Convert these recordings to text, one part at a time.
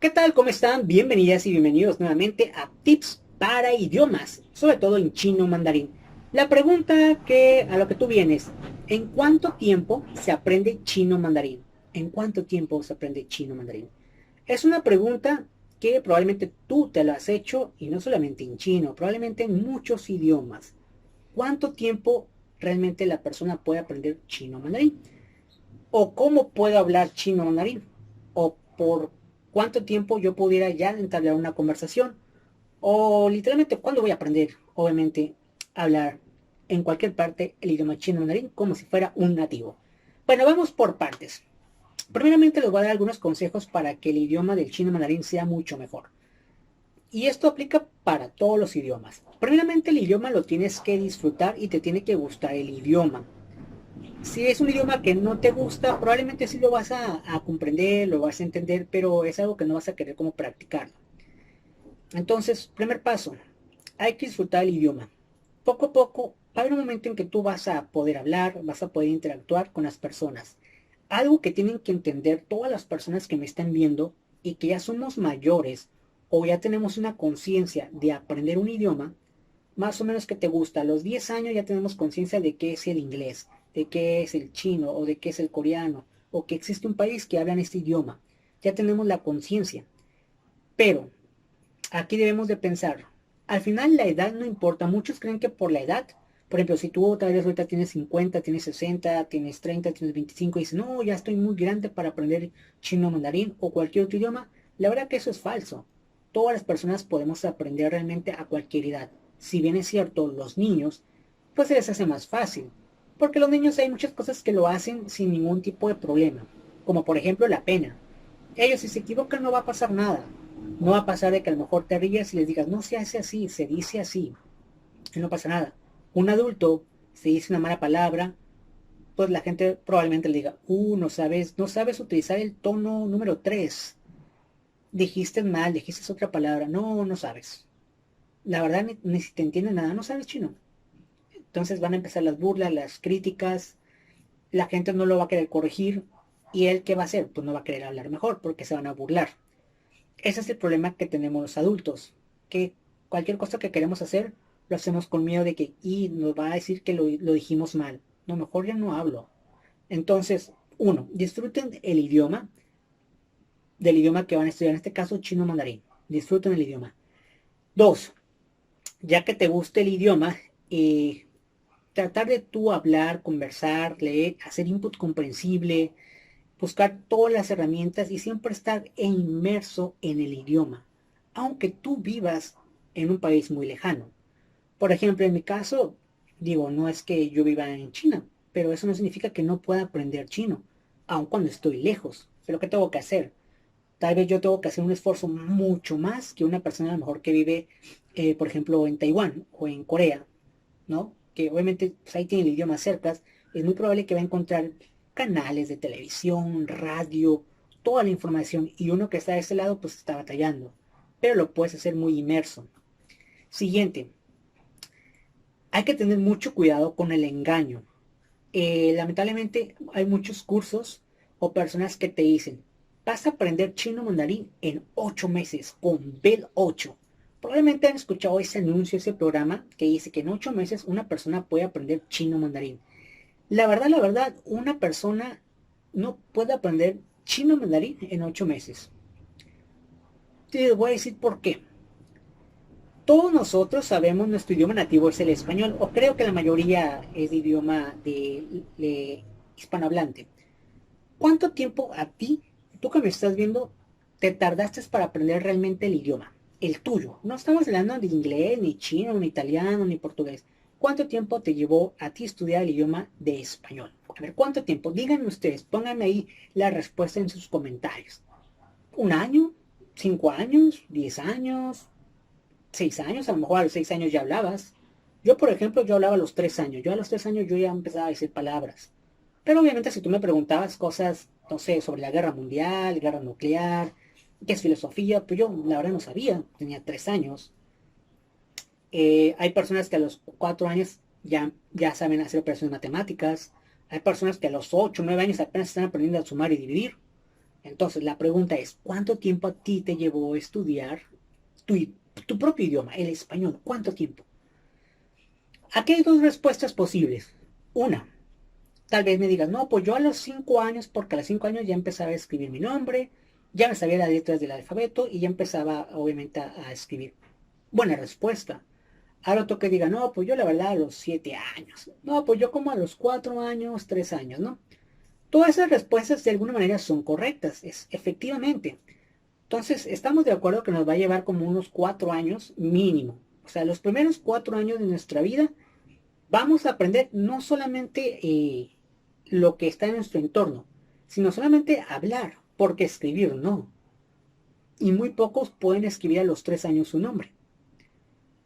¿Qué tal? ¿Cómo están? Bienvenidas y bienvenidos nuevamente a Tips para Idiomas, sobre todo en chino mandarín. La pregunta que a lo que tú vienes, ¿en cuánto tiempo se aprende chino mandarín? ¿En cuánto tiempo se aprende chino mandarín? Es una pregunta que probablemente tú te la has hecho y no solamente en chino, probablemente en muchos idiomas. ¿Cuánto tiempo realmente la persona puede aprender chino mandarín? ¿O cómo puedo hablar chino mandarín? ¿O por cuánto tiempo yo pudiera ya entablar una conversación? ¿O literalmente cuándo voy a aprender, obviamente, a hablar en cualquier parte el idioma chino mandarín como si fuera un nativo? Bueno, vamos por partes. Primeramente les voy a dar algunos consejos para que el idioma del chino mandarín sea mucho mejor. Y esto aplica para todos los idiomas. Primeramente el idioma lo tienes que disfrutar y te tiene que gustar el idioma. Si es un idioma que no te gusta, probablemente sí lo vas a comprender, lo vas a entender, pero es algo que no vas a querer como practicarlo. Entonces, primer paso, hay que disfrutar el idioma. Poco a poco, va a haber un momento en que tú vas a poder hablar, vas a poder interactuar con las personas. Algo que tienen que entender todas las personas que me están viendo y que ya somos mayores o ya tenemos una conciencia de aprender un idioma, más o menos que te gusta. A los 10 años ya tenemos conciencia de qué es el inglés, de qué es el chino o de qué es el coreano, o que existe un país que habla este idioma. Ya tenemos la conciencia. Pero aquí debemos de pensar, al final la edad no importa. Muchos creen que por la edad, por ejemplo, si tú tal vez ahorita tienes 50, tienes 60, tienes 30, tienes 25 y dices, no, ya estoy muy grande para aprender chino mandarín o cualquier otro idioma, la verdad que eso es falso. Todas las personas podemos aprender realmente a cualquier edad. Si bien es cierto, los niños, pues se les hace más fácil. Porque los niños hay muchas cosas que lo hacen sin ningún tipo de problema. Como por ejemplo la pena. Ellos si se equivocan no va a pasar nada. No va a pasar de que a lo mejor te rías y les digas, no se hace así, se dice así. Y no pasa nada. Un adulto, si dice una mala palabra, pues la gente probablemente le diga, no sabes utilizar el tono número 3. Dijiste mal, dijiste otra palabra. No, no sabes. La verdad ni si te entiende nada, no sabes chino. Entonces van a empezar las burlas, las críticas, la gente no lo va a querer corregir y él qué va a hacer, pues no va a querer hablar mejor porque se van a burlar. Ese es el problema que tenemos los adultos, que cualquier cosa que queremos hacer lo hacemos con miedo de que y nos va a decir que lo dijimos mal. No, mejor ya no hablo. Entonces, uno, disfruten el idioma, del idioma que van a estudiar, en este caso chino mandarín. Disfruten el idioma. Dos, ya que te guste el idioma, tratar de tú hablar, conversar, leer, hacer input comprensible, buscar todas las herramientas y siempre estar inmerso en el idioma, aunque tú vivas en un país muy lejano. Por ejemplo, en mi caso, digo, no es que yo viva en China, pero eso no significa que no pueda aprender chino, aun cuando estoy lejos. Pero ¿qué tengo que hacer? Tal vez yo tengo que hacer un esfuerzo mucho más que una persona a lo mejor que vive, por ejemplo, en Taiwán o en Corea, ¿no? Que obviamente pues, ahí tiene el idioma cerca, es muy probable que va a encontrar canales de televisión, radio, toda la información y uno que está de ese lado pues está batallando, pero lo puedes hacer muy inmerso. Siguiente, hay que tener mucho cuidado con el engaño. Lamentablemente hay muchos cursos o personas que te dicen, vas a aprender chino mandarín en 8 meses con Bell 8. Probablemente han escuchado ese anuncio, ese programa que dice que en 8 meses una persona puede aprender chino mandarín. La verdad, una persona no puede aprender chino mandarín en 8 meses. Te voy a decir por qué. Todos nosotros sabemos nuestro idioma nativo es el español, o creo que la mayoría es de idioma de hispanohablante. ¿Cuánto tiempo a ti, tú que me estás viendo, te tardaste para aprender realmente el idioma? El tuyo. No estamos hablando de inglés, ni chino, ni italiano, ni portugués. ¿Cuánto tiempo te llevó a ti estudiar el idioma de español? A ver, ¿cuánto tiempo? Díganme ustedes, pónganme ahí la respuesta en sus comentarios. ¿Un año? ¿5 años? ¿10 años? 6 años, a lo mejor a los 6 años ya hablabas. Yo, por ejemplo, yo hablaba a los 3 años. Yo a los 3 años yo ya empezaba a decir palabras. Pero obviamente si tú me preguntabas cosas, no sé, sobre la guerra mundial, guerra nuclear, qué es filosofía, pues yo la verdad no sabía. Tenía 3 años. Hay personas que a los 4 años ya saben hacer operaciones matemáticas. Hay personas que a los 8 9 años apenas están aprendiendo a sumar y dividir. Entonces, la pregunta es, ¿cuánto tiempo a ti te llevó estudiar tu, tu propio idioma, el español? ¿Cuánto tiempo? Aquí hay dos respuestas posibles. Una, tal vez me digas, no, pues yo a los 5 años, porque a los 5 años ya empezaba a escribir mi nombre, ya me sabía las letras del alfabeto y ya empezaba obviamente a escribir. Buena respuesta. Ahora otro que diga, no, pues yo la verdad a los 7 años. No, pues yo como a los 4 años, 3 años, ¿no? Todas esas respuestas de alguna manera son correctas, es efectivamente. Entonces, estamos de acuerdo que nos va a llevar como unos 4 años mínimo. O sea, los primeros 4 años de nuestra vida vamos a aprender no solamente lo que está en nuestro entorno, sino solamente hablar, porque escribir no. Y muy pocos pueden escribir a los 3 años su nombre.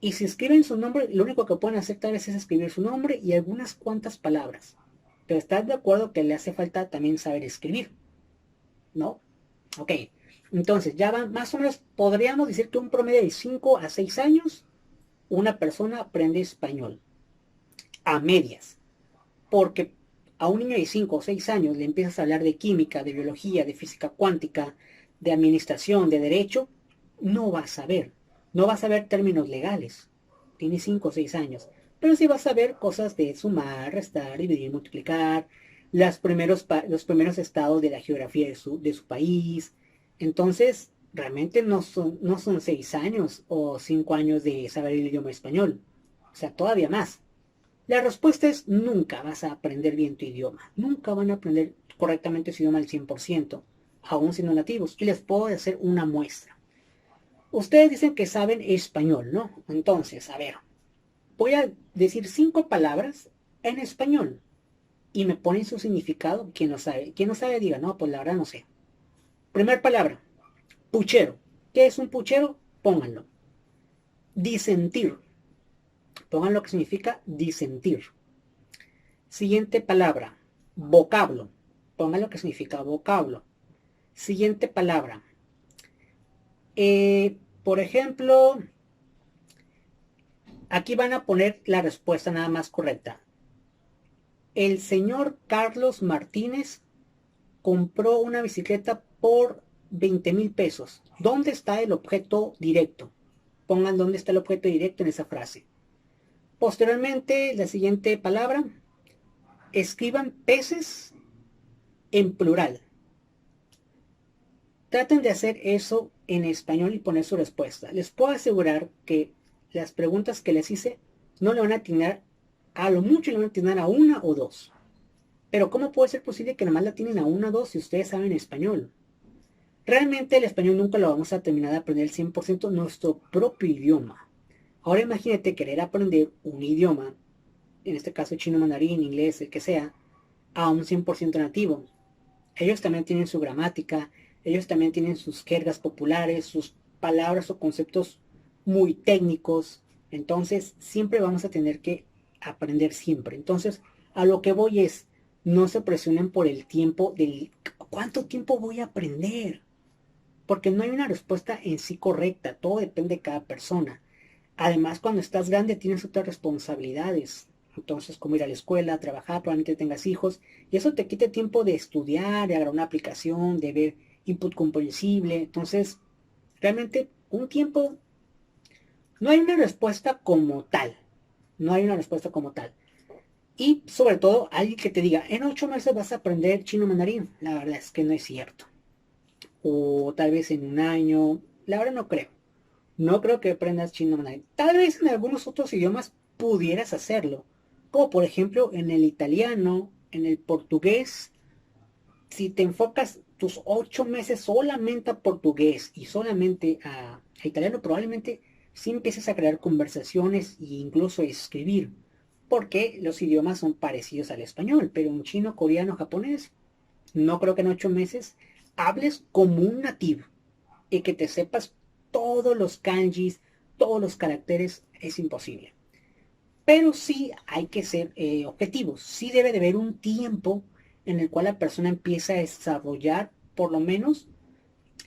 Y si escriben su nombre, lo único que pueden hacer tal vez es escribir su nombre y algunas cuantas palabras. Pero estás de acuerdo que le hace falta también saber escribir, ¿no? Ok. Entonces, ya van, más o menos, podríamos decir que un promedio de 5 a 6 años, una persona aprende español. A medias. Porque a un niño de 5 o 6 años le empiezas a hablar de química, de biología, de física cuántica, de administración, de derecho, no va a saber. No va a saber términos legales. Tiene 5 o 6 años. Pero sí va a saber cosas de sumar, restar, dividir, multiplicar, los primeros estados de la geografía de su país. Entonces, realmente no son 6 años o 5 años de saber el idioma español. O sea, todavía más. La respuesta es nunca vas a aprender bien tu idioma. Nunca van a aprender correctamente su idioma al 100%, aún siendo nativos. Y les puedo hacer una muestra. Ustedes dicen que saben español, ¿no? Entonces, a ver, voy a decir 5 palabras en español y me ponen su significado. Quien no sabe, quien no sabe diga, no, pues la verdad no sé. Primer palabra, puchero. ¿Qué es un puchero? Pónganlo. Disentir. Pongan lo que significa disentir. Siguiente palabra, vocablo. Pongan lo que significa vocablo. Siguiente palabra. Por ejemplo, aquí van a poner la respuesta nada más correcta. El señor Carlos Martínez compró una bicicleta por 20,000 pesos. ¿Dónde está el objeto directo? Pongan dónde está el objeto directo en esa frase. Posteriormente, la siguiente palabra, escriban peces en plural. Traten de hacer eso en español y poner su respuesta. Les puedo asegurar que las preguntas que les hice no le van a atinar, a lo mucho le van a atinar a una o dos. Pero ¿cómo puede ser posible que nomás la tienen a una o dos si ustedes saben español? Realmente el español nunca lo vamos a terminar de aprender al 100% nuestro propio idioma. Ahora imagínate querer aprender un idioma, en este caso chino, mandarín, inglés, el que sea, a un 100% nativo. Ellos también tienen su gramática, ellos también tienen sus jergas populares, sus palabras o conceptos muy técnicos. Entonces, siempre vamos a tener que aprender siempre. Entonces, a lo que voy es, no se presionen por el tiempo del cuánto tiempo voy a aprender. Porque no hay una respuesta en sí correcta, todo depende de cada persona. Además, cuando estás grande tienes otras responsabilidades. Entonces, como ir a la escuela, trabajar, probablemente tengas hijos, y eso te quita tiempo de estudiar, de agarrar una aplicación, de ver input comprensible. Entonces, realmente un tiempo, no hay una respuesta como tal. No hay una respuesta como tal. Y sobre todo, alguien que te diga, en 8 meses vas a aprender chino mandarín. La verdad es que no es cierto. O tal vez en un año. La verdad no creo. No creo que aprendas chino mandarín. Tal vez en algunos otros idiomas pudieras hacerlo. Como por ejemplo en el italiano, en el portugués. Si te enfocas tus 8 meses solamente a portugués y solamente a italiano, probablemente sí empieces a crear conversaciones e incluso a escribir. Porque los idiomas son parecidos al español. Pero en chino, coreano, japonés, no creo que en 8 meses hables como un nativo y que te sepas todos los kanjis, todos los caracteres, es imposible. Pero sí hay que ser objetivos. Sí debe de haber un tiempo en el cual la persona empieza a desarrollar, por lo menos,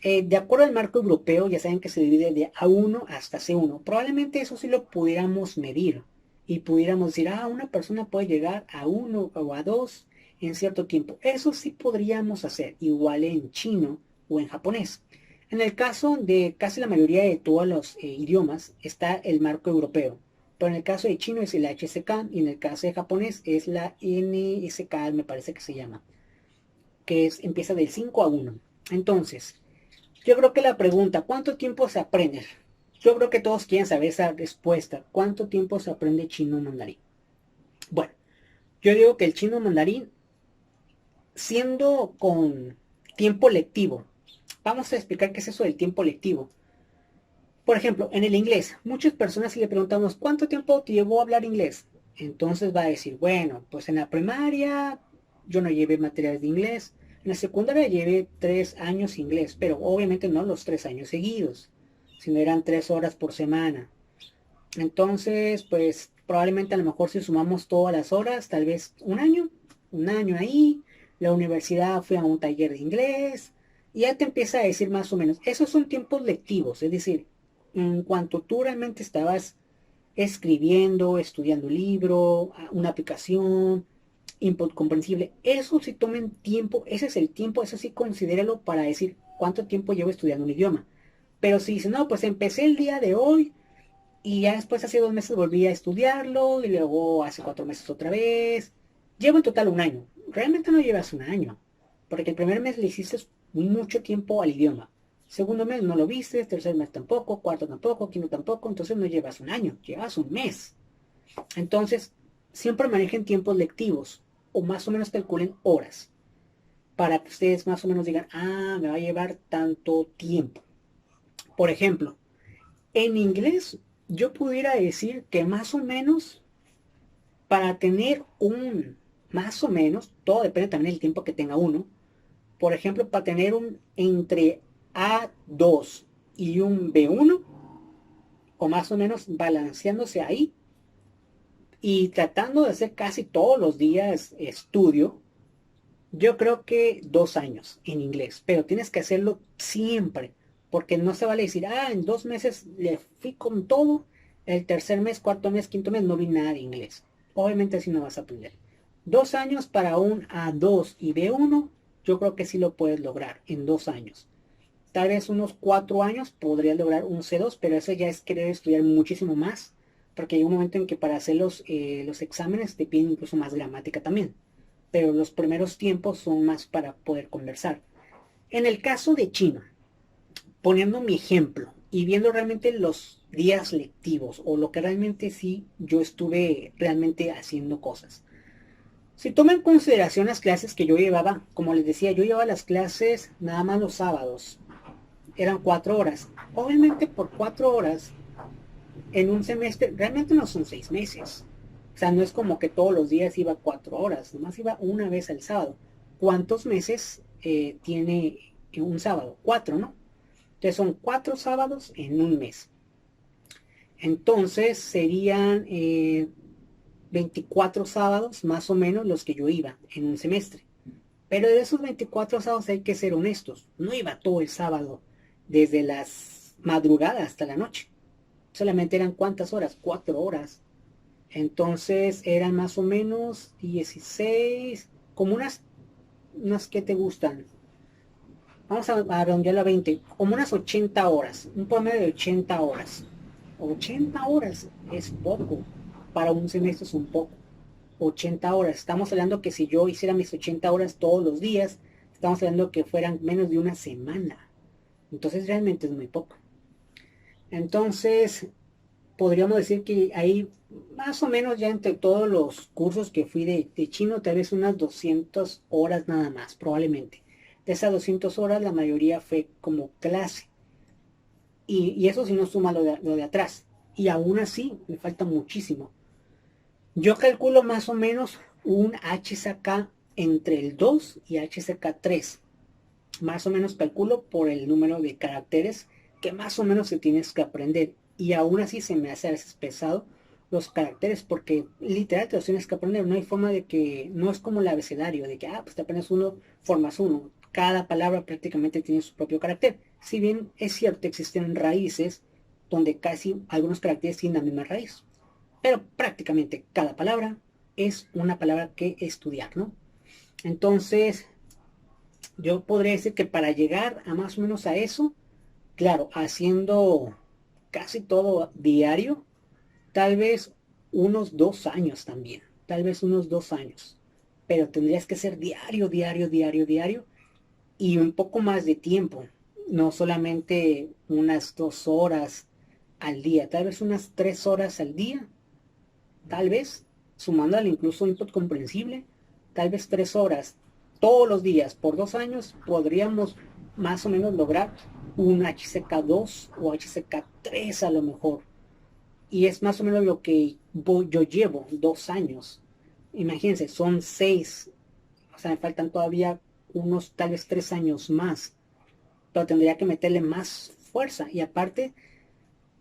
de acuerdo al marco europeo, ya saben que se divide de A1 hasta C1. Probablemente eso sí lo pudiéramos medir y pudiéramos decir, una persona puede llegar a 1 o a 2 en cierto tiempo. Eso sí podríamos hacer, igual en chino o en japonés. En el caso de casi la mayoría de todos los idiomas está el marco europeo. Pero en el caso de chino es el HSK y en el caso de japonés es la NSK, me parece que se llama, que es, empieza del 5 a 1. Entonces, yo creo que la pregunta, ¿cuánto tiempo se aprende? Yo creo que todos quieren saber esa respuesta. ¿Cuánto tiempo se aprende chino mandarín? Bueno, yo digo que el chino mandarín, siendo con tiempo lectivo, vamos a explicar qué es eso del tiempo lectivo. Por ejemplo, en el inglés, muchas personas si le preguntamos, ¿cuánto tiempo te llevó a hablar inglés? Entonces va a decir, bueno, pues en la primaria yo no llevé materiales de inglés, en la secundaria llevé 3 años inglés, pero obviamente no los 3 años seguidos, sino eran 3 horas por semana. Entonces, pues probablemente a lo mejor si sumamos todas las horas, tal vez un año ahí, la universidad fue a un taller de inglés, y ya te empieza a decir más o menos, esos son tiempos lectivos, es decir, en cuanto tú realmente estabas escribiendo, estudiando un libro, una aplicación, input comprensible, eso sí tomen tiempo, ese es el tiempo, eso sí considéralo para decir cuánto tiempo llevo estudiando un idioma. Pero si dice, no, pues empecé el día de hoy y ya después hace 2 meses volví a estudiarlo y luego hace 4 meses otra vez. Llevo en total un año. Realmente no llevas un año. Porque el primer mes le hiciste mucho tiempo al idioma. Segundo mes no lo viste, tercer mes tampoco, cuarto tampoco, quinto tampoco. Entonces no llevas un año, llevas un mes. Entonces, siempre manejen tiempos lectivos o más o menos calculen horas. Para que ustedes más o menos digan, ah, me va a llevar tanto tiempo. Por ejemplo, en inglés, yo pudiera decir que más o menos para tener más o menos, todo depende también del tiempo que tenga uno. Por ejemplo, para tener un entre A2 y un B1, o más o menos balanceándose ahí, y tratando de hacer casi todos los días estudio, yo creo que 2 años en inglés, pero tienes que hacerlo siempre, porque no se vale decir, ah, en 2 meses le fui con todo, el tercer mes, cuarto mes, quinto mes no vi nada de inglés. Obviamente así no vas a aprender. 2 años para un A2 y B1, yo creo que sí lo puedes lograr en 2 años. Tal vez unos 4 años podrías lograr un C2, pero eso ya es querer estudiar muchísimo más, porque hay un momento en que para hacer los exámenes te piden incluso más gramática también, pero los primeros tiempos son más para poder conversar. En el caso de chino, poniendo mi ejemplo y viendo realmente los días lectivos o lo que realmente sí yo estuve realmente haciendo cosas. Si toma en consideración las clases que yo llevaba, como les decía, yo llevaba las clases nada más los sábados. Eran 4 horas. Obviamente por 4 horas en un semestre realmente no son 6 meses. O sea, no es como que todos los días iba 4 horas, nomás iba una vez al sábado. ¿Cuántos meses tiene un sábado? 4, ¿no? Entonces son 4 sábados en un mes. Entonces serían 24 sábados más o menos los que yo iba en un semestre. Pero de esos 24 sábados hay que ser honestos. No iba todo el sábado desde las madrugadas hasta la noche. Solamente eran cuántas horas, 4 horas. Entonces eran más o menos 16, como unas que te gustan. Vamos a redondearlo a 20, como unas 80 horas, un promedio de 80 horas. 80 horas es poco, para un semestre es un poco. 80 horas, estamos hablando que si yo hiciera mis 80 horas todos los días, estamos hablando que fueran menos de una semana. Entonces realmente es muy poco. Entonces, podríamos decir que ahí más o menos ya entre todos los cursos que fui de chino, tal vez unas 200 horas nada más, probablemente. De esas 200 horas la mayoría fue como clase. Y eso si no suma lo de atrás. Y aún así me falta muchísimo. Yo calculo más o menos un HSK entre el 2 y HSK 3. Más o menos calculo por el número de caracteres que más o menos se tienes que aprender. Y aún así se me hace a veces pesado los caracteres porque literal te los tienes que aprender. No hay forma de que, no es como el abecedario, de que, pues te aprendes uno, formas uno. Cada palabra prácticamente tiene su propio carácter. Si bien es cierto, existen raíces donde casi algunos caracteres tienen la misma raíz. Pero prácticamente cada palabra es una palabra que estudiar, ¿no? Entonces, yo podría decir que para llegar a más o menos a eso, claro, haciendo casi todo diario, tal vez unos 2 años también, tal vez unos 2 años. Pero tendrías que ser diario, diario, diario, diario y un poco más de tiempo, no solamente unas 2 horas al día, tal vez unas 3 horas al día, tal vez sumándole incluso input comprensible, tal vez 3 horas todos los días por 2 años, podríamos más o menos lograr un HCK2 o HCK3 a lo mejor. Y es más o menos lo que yo llevo 2 años. Imagínense, son 6. O sea, me faltan todavía unos tal vez 3 años más. Pero tendría que meterle más fuerza. Y aparte,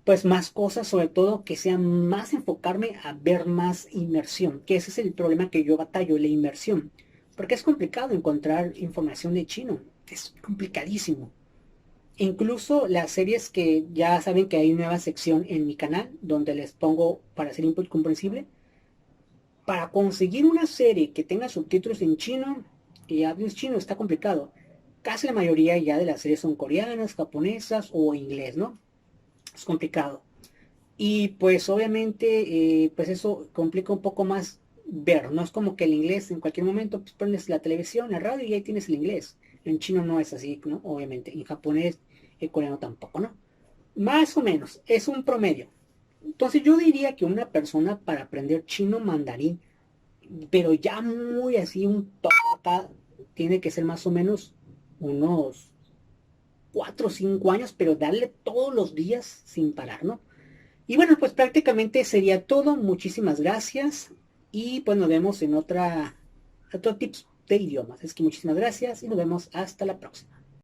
pues más cosas, sobre todo que sean más enfocarme a ver más inmersión. Que ese es el problema que yo batallo, la inmersión. Porque es complicado encontrar información de chino. Es complicadísimo. Incluso las series que ya saben que hay nueva sección en mi canal donde les pongo para hacer input comprensible. Para conseguir una serie que tenga subtítulos en chino y audios chino está complicado. Casi la mayoría ya de las series son coreanas, japonesas o inglés, ¿no? Es complicado. Y pues obviamente, pues eso complica un poco más ver. No es como que el inglés en cualquier momento pues, prendes la televisión, la radio y ahí tienes el inglés. En chino no es así, ¿no? Obviamente. En japonés y coreano tampoco, ¿no? Más o menos, es un promedio. Entonces yo diría que una persona para aprender chino mandarín, pero ya muy así, un top acá, tiene que ser más o menos unos 4 o 5 años, pero darle todos los días sin parar, ¿no? Y bueno, pues prácticamente sería todo. Muchísimas gracias. Y pues nos vemos en otro tips de idiomas. Es que muchísimas gracias y nos vemos hasta la próxima.